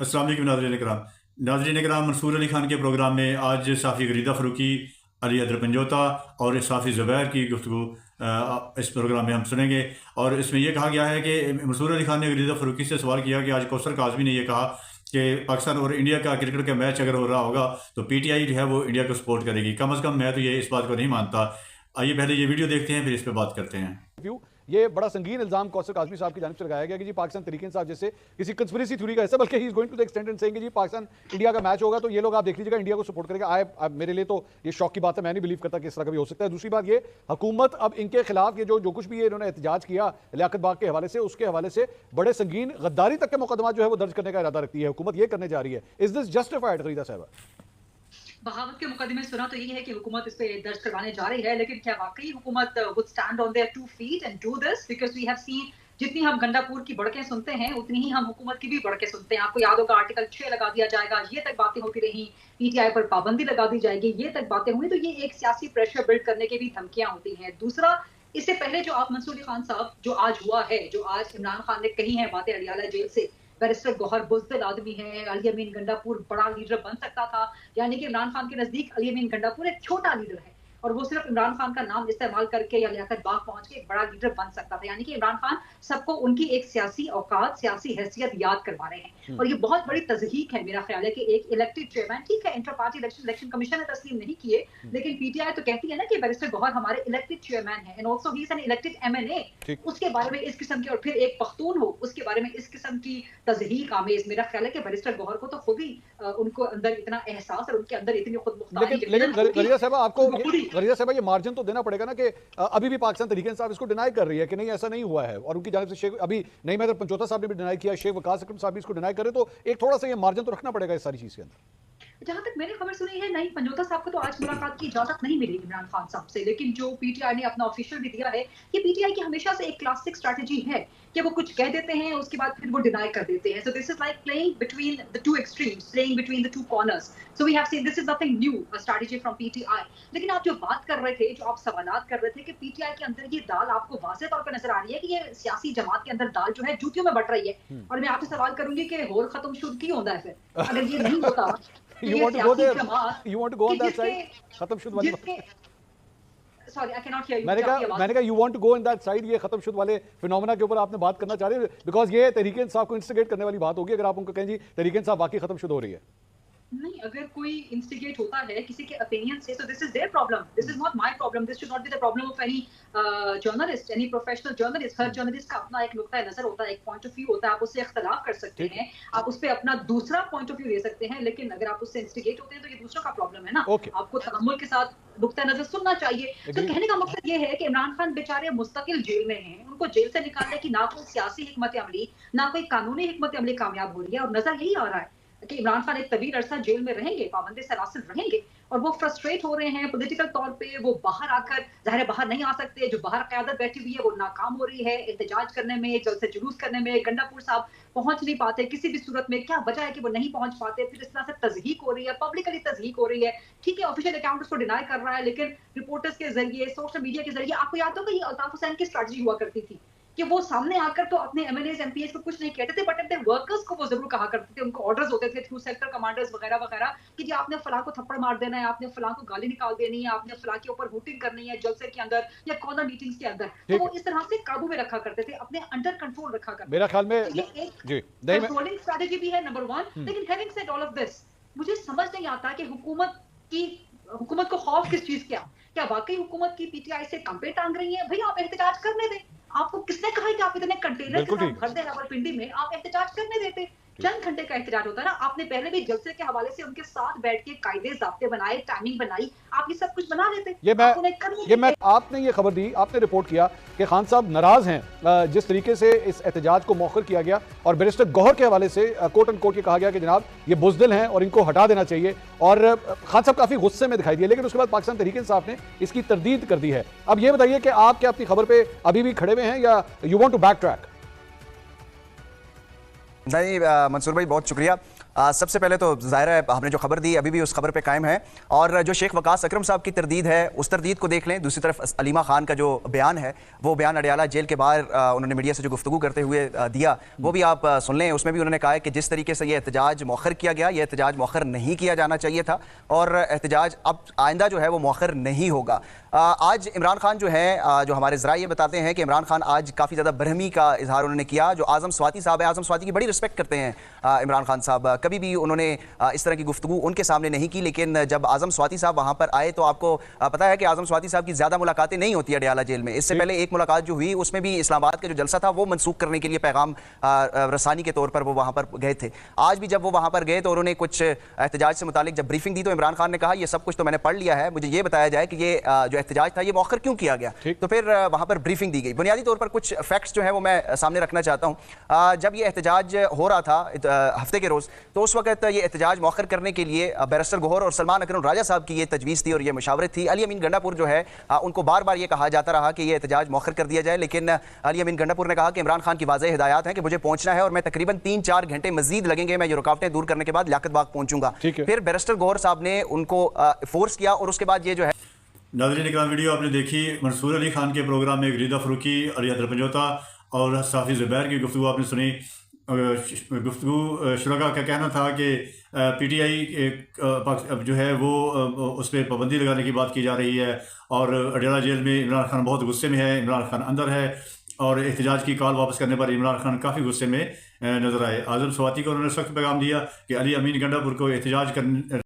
अस्सलाम वालेकुम नाज़रीन कराम, मंसूर अली खान के प्रोग्राम में आज साफ़ी गरीदा फ़रूकी, अली अदर पंजोता और साफ़ी ज़ुबैर की गुफ्तगू इस प्रोग्राम में हम सुनेंगे। और इसमें यह कहा गया है कि मंसूर अली खान ने गरीदा फ़रूकी से सवाल किया कि आज कौसर काज़मी ने यह कहा कि पाकिस्तान और इंडिया का क्रिकेट का मैच अगर हो रहा होगा तो पीटीआई जो है वो इंडिया को सपोर्ट करेगी। कम अज़ कम मैं तो ये इस बात को नहीं मानता। आइए पहले ये वीडियो देखते हैं, फिर इस पर बात करते हैं। ये बड़ा संगीन इल्जाम कौसर काज़मी साहब की जानिब से लगाया गया कि जी पाकिस्तान तहरीक इंसाफ जैसे किसी कंस्पिरेसी थ्योरी का हिस्सा, बल्कि he is going to the extent and saying कि जी पाकिस्तान इंडिया का मैच होगा तो ये लोग आप देख लीजिएगा इंडिया को सपोर्ट करेगा। मेरे लिए तो ये शौक की बात है, मैं नहीं बिलीव करता कि इस तरह का भी हो सकता है। दूसरी बात ये, हुकूमत अब इनके खिलाफ ये जो कुछ भी ये इन्होंने एहतजाज किया लियाकत बाग के हवाले से, उसके हवाले से बड़े संगीन गद्दारी तक के मुकदमा जो है वो दर्ज करने का इरादा रखती है, हुकूमत ये करने जा रही है। इज दिस जस्टिफाइड खरीदा साहब? बहावत के मुकदमे सुना तो ये है कि हुकूमत इस पे दर्ज करवाने जा रही है, लेकिन क्या वाकई हुकूमत would stand on their 2 feet and do this? Because we have seen, जितनी हम गंडापुर की बढ़के सुनते हैं उतनी ही हम हुकूमत की भी बढ़के सुनते हैं। आपको याद होगा आर्टिकल 6 लगा दिया जाएगा, ये तक बातें होती रही, पीटीआई पर पाबंदी लगा दी जाएगी, ये तक बातें हुई। तो ये एक सियासी प्रेशर बिल्ड करने की भी धमकियां होती हैं। दूसरा, इससे पहले जो आप मंसूर अली खान साहब जो आज हुआ है, जो आज इमरान खान ने कही है बातें अलियाला जेल से, बैरिस्टर गौहर बुज़दिल आदमी है, अली अमीन गंडापुर बड़ा लीडर बन सकता था, यानी कि इमरान खान के नजदीक अली अमीन गंडापुर एक छोटा लीडर है और वो सिर्फ इमरान खान का नाम इस्तेमाल करके या लियाकत बाग पहुंच के एक बड़ा लीडर बन सकता था। यानी कि इमरान खान सबको उनकी एक सियासी औकात, सियासी हैसियत याद करवा रहे हैं और ये बहुत बड़ी तज़हीक है। मेरा ख्याल है कि एक इलेक्टेड चेयरमैन, ठीक है इंटर पार्टी इलेक्शन कमीशन ने तस्लीम नहीं किए, लेकिन पीटीआई तो कहती है ना कि बैरिस्टर गौहर हमारे इलेक्टेड चेयरमैन है and also he is an elected MNA. उसके बारे में इस किस्म की, और फिर एक पख्तून हो उसके बारे में इस किस्म की तज़हीक आमेज, मेरा ख्याल है कि बैरिस्टर गौहर को तो खुद ही उनको अंदर इतना एहसास और उनके अंदर इतनी खुद मुख्तारी। लेकिन गरीदा साहब आपको गरीदा साहब ये मार्जिन तो देना पड़ेगा ना कि अभी भी पाकिस्तान तहरीक इंसाफ इसको डिनाई कर रही है कि नहीं ऐसा नहीं हुआ है, और उनकी जानिब से शेख अभी नहीं, मैं पंचोता साहब ने भी डिनाई किया, शेख वकास अकरम साहब भी इसको डिनाई करे, तो एक थोड़ा सा ये मार्जिन तो रखना पड़ेगा इस सारी चीज के अंदर। जहां तक मैंने खबर सुनी है, नहीं पंजोता साहब को तो आज मुलाकात की इजाजत नहीं मिली इमरान खान साहब से, लेकिन जो पीटीआई ने अपना ऑफिशियल भी दिया है कि पीटीआई की हमेशा से एक क्लासिक स्ट्रेटजी है कि वो कुछ कह देते हैं उसके बाद फिर वो डिनाई कर देते हैं। So this is like playing between the two extremes, playing between the two corners. So we have seen this is nothing new strategy from PTI. लेकिन आप जो बात कर रहे थे, जो आप सवालात कर रहे थे कि पीटीआई के अंदर ये दाल आपको वाज़ेह तौर पर नजर आ रही है कि ये सियासी जमात के अंदर दाल जो है जूतियों में बट रही है, और मैं आपसे सवाल करूंगी कि होर खत्म शुरू क्यों होता है फिर अगर ये नहीं होता? You want to go there? You want to go on that side? खत्म शुद वाली Sorry, I cannot hear you. मैंने कहा you want to go on that side, ये खत्म शुद वाले फिनोमेना के ऊपर आपने बात करना चाह रहे हैं, बिकॉज ये तहरीक इंसाफ को इंस्टिगेट करने वाली बात होगी अगर आप उनको कहें जी तहरीक इंसाफ वाकई खत्म शुद हो रही है। नहीं, अगर कोई इंस्टिगेट होता है किसी के ओपिनियन से, so this is their problem, this is not my problem, this should not be the problem of any journalist, any professional journalist। Her journalist का अपना एक नुक्ता नजर होता है, एक पॉइंट ऑफ व्यू होता है, आप उससे इख्तलाफ कर सकते हैं, आप उस पर अपना दूसरा पॉइंट ऑफ व्यू ले सकते हैं, लेकिन अगर आप उससे इंस्टिगेट होते हैं तो ये दूसरा का प्रॉब्लम है ना। आपको तहम्मुल के साथ नुक्ता नजर सुनना चाहिए। तो कहने का मकसद ये है कि इमरान खान बेचारे मुस्तकिल जेल में हैं, उनको जेल से निकालने की ना कोई सियासी हिकमत अमली, ना कोई कानूनी हिकमत अमली कामयाब हो रही है, और नजर यही आ रहा है कि इमरान खान एक तवील अरसा जेल में रहेंगे, पाबंदी सरासर रहेंगे, और वो फ्रस्ट्रेट हो रहे हैं पॉलिटिकल तौर पे। वो बाहर आकर ज़ाहिर बाहर नहीं आ सकते, जो बाहर क़यादत बैठी हुई है वो नाकाम हो रही है एहतजाज करने में, जलसे जुलूस करने में। गंडापुर साहब पहुंच नहीं पाते किसी भी सूरत में, क्या वजह है कि वो नहीं पहुंच पाते? फिर इस तरह से तज़हीक हो रही है, पब्लिकली तज़हीक हो रही है। ठीक है, ऑफिशियल अकाउंट उसको डिनाई कर रहा है, लेकिन रिपोर्टर्स के जरिए, सोशल मीडिया के जरिए, आपको याद होगा ये अल्ताफ हुसैन की स्ट्रेटजी हुआ करती थी कि वो सामने आकर तो अपने एमएनएस एमपीएस को कुछ नहीं कहते थे, बट अपने वर्कर्स को वो जरूर कहा करते थे, उनको ऑर्डर्स होते थे थ्रू सेक्टर कमांडर्स वगैरह वगैरह कि जी आपने फलां को थप्पड़ मार देना है, आपने फलां को गाली निकाल देनी है, आपने फलां के ऊपर हुटिंग करनी है जलसे के अंदर या कॉर्नर मीटिंग्स के अंदर। तो वो इस तरह से काबू में रखा करते थे, अपने अंडर कंट्रोल रखा करते थे। मेरा ख्याल में ये एक कंट्रोलिंग स्ट्रेटजी भी है, नंबर 1। लेकिन having said all of this, मुझे समझ नहीं आता कि हुकूमत को खौफ किस चीज का? क्या वाकई हुकूमत की पीटीआई से कंपे टांग रही है? भाई आप एहतजाज करने दें, आपको किसने कहा है कि आप इतने कंटेनर के साथ भर दे रावलपिंडी में? आप एहतजाज करने देते, चंद घंटे का एहतजाज होता है ना। आपने पहले भी जलसे के हवाले से उनके साथ बैठ के कायदे ज़ाब्ते बनाए, टाइमिंग बनाई, आप ये सब कुछ बना लेते। आपने ये खबर दी, आपने रिपोर्ट किया कि खान साहब नाराज हैं जिस तरीके से इस एहतजाज को मौखर किया गया, और बैरिस्टर गौहर के हवाले से कोट एंड कोट ये कहा गया कि जनाब ये बुज़दिल हैं और इनको हटा देना चाहिए, और खान साहब काफी गुस्से में दिखाई दिए। लेकिन उसके बाद पाकिस्तान तहरीक इंसाफ ने इसकी तरदीद कर दी है। अब ये बताइए कि आप क्या अपनी खबर पे अभी भी खड़े हुए हैं या you want to backtrack? नहीं मंसूर भाई बहुत शुक्रिया। सबसे पहले तो ज़ाहिर है हमने जो खबर दी अभी भी उस खबर पे कायम है, और जो शेख वकास अकरम साहब की तरदीद है उस तरदीद को देख लें। दूसरी तरफ अलीमा खान का जो बयान है, वो बयान अडयाला जेल के बाहर उन्होंने मीडिया से जो गुफ्तगू करते हुए दिया, वो भी आप सुन लें। उसमें भी उन्होंने कहा है कि जिस तरीके से ये एहतजाज मौखर किया गया, ये एहतजाज मौखर नहीं किया जाना चाहिए था, और एहतजाज अब आइंदा जो है वो मौखर नहीं होगा। आज इमरान खान जो है, जो हमारे ज़राए ये बताते हैं कि इमरान खान आज काफ़ी ज़्यादा बरहमी का इजहार उन्होंने किया। जो आज़म स्वाति साहब है, आज़म स्वाति की बड़ी रिस्पेक्ट करते हैं इमरान खान साहब, कभी भी उन्होंने इस तरह की गुफ्तगू उनके सामने नहीं की। लेकिन जब आज़म स्वाति साहब वहाँ पर आए तो आपको पता है कि आज़म स्वाति साहब की ज़्यादा मुलाकातें नहीं होती अडयाला जेल में। इससे पहले एक मुलाकात जो हुई उसमें भी इस्लामाबाद का जो जलसा था वो मनसूख करने के लिए पैगाम रसानी के तौर पर वो वहाँ पर गए थे। आज भी जब वो वहाँ पर गए तो उन्होंने कुछ एहतजाज से मुतालिक जब ब्रीफिंग दी तो इमरान खान ने कहा ये सब कुछ तो मैंने पढ़ लिया है, मुझे ये बताया जाए कि ये जो एहतजाज था ये मौखर क्यों किया गया। तो फिर वहाँ पर ब्रीफिंग दी गई। बुनियादी तौर पर कुछ फैक्ट्स जो है वो मैं सामने रखना चाहता हूँ। जब ये एहतजाज हो रहा था हफ्ते के रोज़, तो उस वक्त ये एहतजाज मौखर करने के लिए बैरिस्टर गौहर और सलमान अकरम राजा साहब की ये तजवीज़ थी और ये मशावरत थी। अली अमीन गंडापुर जो है उनको बार बार ये कहा जाता रहा कि ये एहतजाज मौखर कर दिया जाए, लेकिन अली अमीन गंडापुर ने कहा कि इमरान खान की वाज़ेह हिदायत है कि मुझे पहुंचना है और मैं तकरीबन 3-4 घंटे मजीद लगेंगे, मैं ये रुकावटें दूर करने के बाद लियाकत बाग पहुंचूंगा। फिर बैरिस्टर गौहर साहब ने उनको फोर्स किया और उसके बाद ये जो है। नाज़रीन इकराम, वीडियो आपने देखी मंसूर अली खान के प्रोग्राम में गरीदा फ़रूकी, अली अदरपंजोता और साफ़ी ज़ुबैर की गुफ्तगू आपने सुनी। गुफ्तगू शुरका का कहना था कि PTI जो है वो उस पर पाबंदी लगाने की बात की जा रही है, और अडयाला जेल में इमरान खान बहुत गुस्से में है, इमरान खान अंदर है, और एहतजाज की कॉल वापस करने पर इमरान खान काफ़ी गुस्से में नज़र आए। आज़म स्वाति को उन्होंने सख्त पैगाम दिया कि अली अमीन गंडापुर को एहतजाज करने